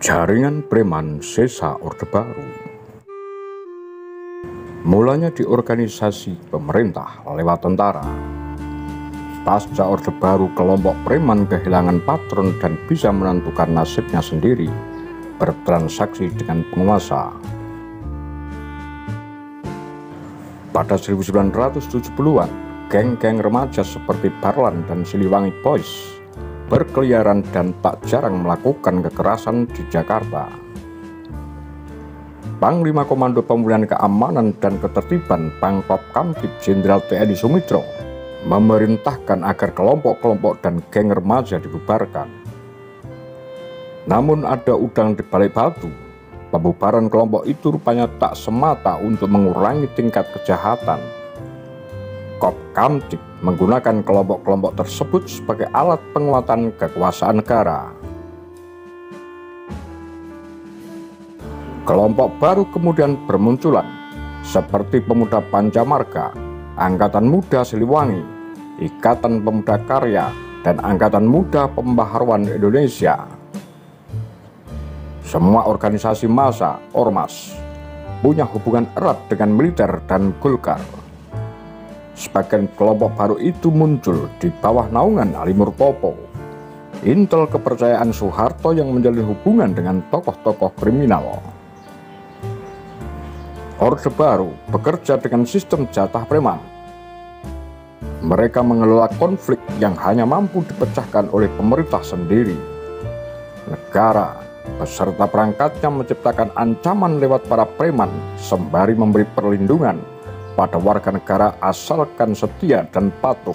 Jaringan preman sisa Orde Baru. Mulanya di organisasi pemerintah lewat tentara. Pasca Orde Baru, kelompok preman kehilangan patron dan bisa menentukan nasibnya sendiri, bertransaksi dengan penguasa. Pada 1970-an, geng-geng remaja seperti Barlan dan Siliwangi Boys berkeliaran dan tak jarang melakukan kekerasan di Jakarta. Panglima Komando Pemulihan Keamanan dan Ketertiban Pangkop Kamtib Jenderal TNI Sumitro memerintahkan agar kelompok-kelompok dan geng remaja dibubarkan. Namun ada udang di balik batu. Pembubaran kelompok itu rupanya tak semata untuk mengurangi tingkat kejahatan. Kop Kamtib menggunakan kelompok-kelompok tersebut sebagai alat penguatan kekuasaan negara. Kelompok baru kemudian bermunculan, seperti Pemuda Pancamarga, Angkatan Muda Siliwangi, Ikatan Pemuda Karya, dan Angkatan Muda Pembaharuan Indonesia. Semua organisasi massa, ormas, punya hubungan erat dengan militer dan Golkar. Sebagian kelompok baru itu muncul di bawah naungan Ali Murtopo, intel kepercayaan Soeharto yang menjalin hubungan dengan tokoh-tokoh kriminal. Orde Baru bekerja dengan sistem jatah preman. Mereka mengelola konflik yang hanya mampu dipecahkan oleh pemerintah sendiri. Negara beserta perangkatnya menciptakan ancaman lewat para preman sembari memberi perlindungan pada warga negara asalkan setia dan patuh.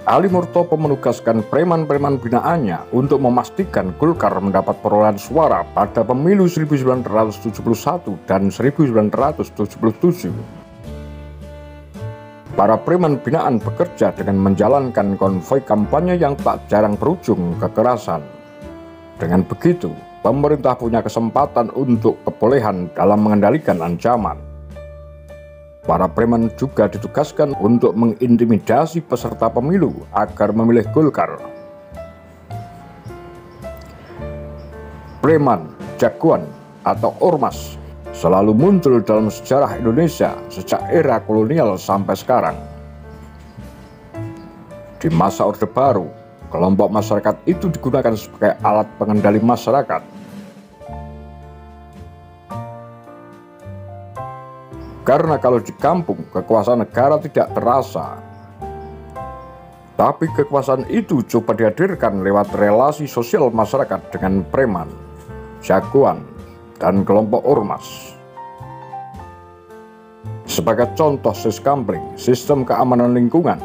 Ali Murtopo menugaskan preman-preman binaannya untuk memastikan Golkar mendapat perolehan suara pada pemilu 1971 dan 1977. Para preman binaan bekerja dengan menjalankan konvoi kampanye yang tak jarang berujung kekerasan. Dengan begitu, pemerintah punya kesempatan untuk kebolehan dalam mengendalikan ancaman. Para preman juga ditugaskan untuk mengintimidasi peserta pemilu agar memilih Golkar. Preman, jagoan, atau ormas selalu muncul dalam sejarah Indonesia sejak era kolonial sampai sekarang. Di masa Orde Baru, kelompok masyarakat itu digunakan sebagai alat pengendali masyarakat. Karena kalau di kampung, kekuasaan negara tidak terasa. Tapi kekuasaan itu coba dihadirkan lewat relasi sosial masyarakat dengan preman, jagoan, dan kelompok ormas. Sebagai contoh Siskampling, sistem keamanan lingkungan.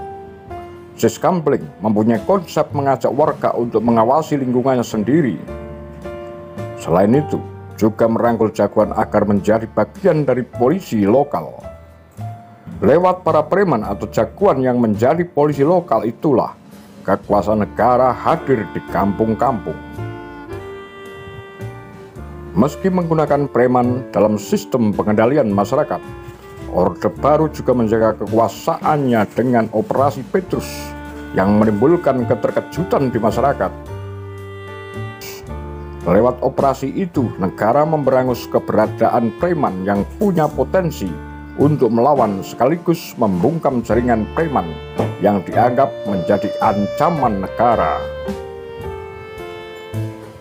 Siskampling mempunyai konsep mengajak warga untuk mengawasi lingkungannya sendiri. Selain itu, juga merangkul jagoan agar menjadi bagian dari polisi lokal. Lewat para preman atau jagoan yang menjadi polisi lokal itulah kekuasaan negara hadir di kampung-kampung. Meski menggunakan preman dalam sistem pengendalian masyarakat, Orde Baru juga menjaga kekuasaannya dengan Operasi Petrus yang menimbulkan keterkejutan di masyarakat. Lewat operasi itu, negara memberangus keberadaan preman yang punya potensi untuk melawan sekaligus membungkam jaringan preman yang dianggap menjadi ancaman negara.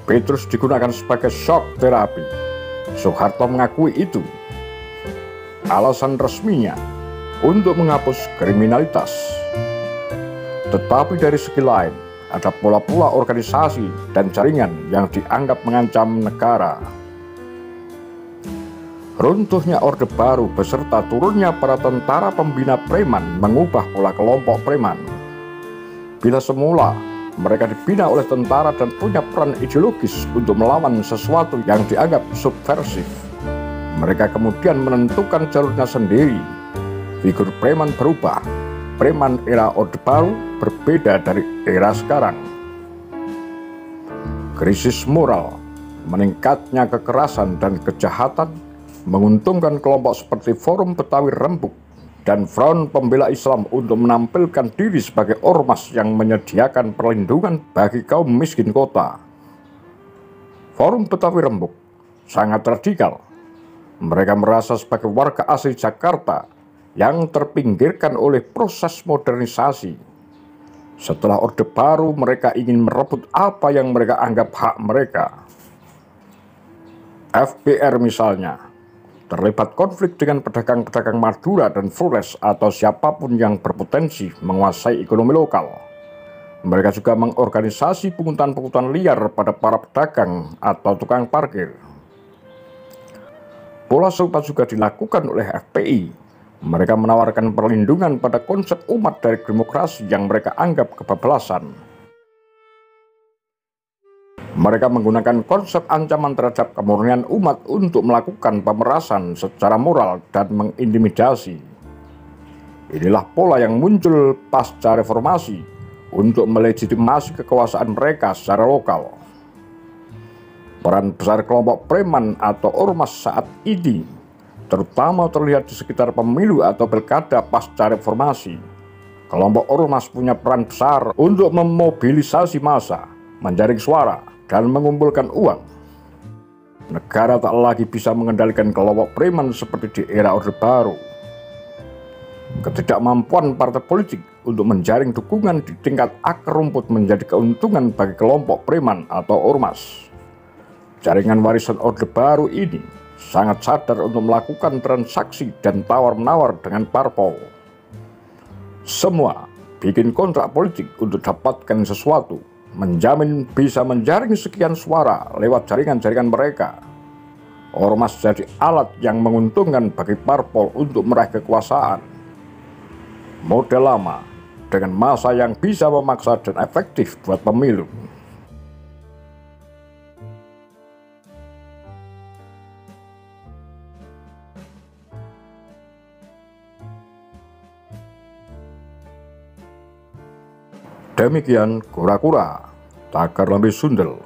Petrus digunakan sebagai shock terapi. Soeharto mengakui itu. Alasan resminya untuk menghapus kriminalitas. Tetapi dari segi lain, ada pola-pola organisasi dan jaringan yang dianggap mengancam negara. Runtuhnya Orde Baru beserta turunnya para tentara pembina preman mengubah pola kelompok preman. Bila semula mereka dibina oleh tentara dan punya peran ideologis untuk melawan sesuatu yang dianggap subversif, mereka kemudian menentukan jalurnya sendiri. Figur preman berubah. Preman era Orde Baru berbeda dari era sekarang. Krisis moral, meningkatnya kekerasan dan kejahatan menguntungkan kelompok seperti Forum Betawi Rembuk dan Front Pembela Islam untuk menampilkan diri sebagai ormas yang menyediakan perlindungan bagi kaum miskin kota. Forum Betawi Rembuk sangat radikal. Mereka merasa sebagai warga asli Jakarta yang terpinggirkan oleh proses modernisasi. Setelah Orde Baru, mereka ingin merebut apa yang mereka anggap hak mereka. FBR misalnya, terlibat konflik dengan pedagang-pedagang Madura dan Flores atau siapapun yang berpotensi menguasai ekonomi lokal. Mereka juga mengorganisasi pungutan-pungutan liar pada para pedagang atau tukang parkir. Pola serupa juga dilakukan oleh FPI. Mereka menawarkan perlindungan pada konsep umat dari demokrasi yang mereka anggap kebablasan. Mereka menggunakan konsep ancaman terhadap kemurnian umat untuk melakukan pemerasan secara moral dan mengintimidasi. Inilah pola yang muncul pasca reformasi untuk melegitimasi kekuasaan mereka secara lokal. Peran besar kelompok preman atau ormas saat ini terutama terlihat di sekitar pemilu atau pilkada pasca reformasi. Kelompok ormas punya peran besar untuk memobilisasi massa, menjaring suara, dan mengumpulkan uang. Negara tak lagi bisa mengendalikan kelompok preman seperti di era Orde Baru. Ketidakmampuan partai politik untuk menjaring dukungan di tingkat akar rumput menjadi keuntungan bagi kelompok preman atau ormas. Jaringan warisan Orde Baru ini sangat sadar untuk melakukan transaksi dan tawar-menawar dengan parpol. Semua bikin kontrak politik untuk dapatkan sesuatu, menjamin bisa menjaring sekian suara lewat jaringan-jaringan mereka. Ormas jadi alat yang menguntungkan bagi parpol untuk meraih kekuasaan. Model lama dengan massa yang bisa memaksa dan efektif buat pemilu. Demikian kura-kura, takar lambe sundel.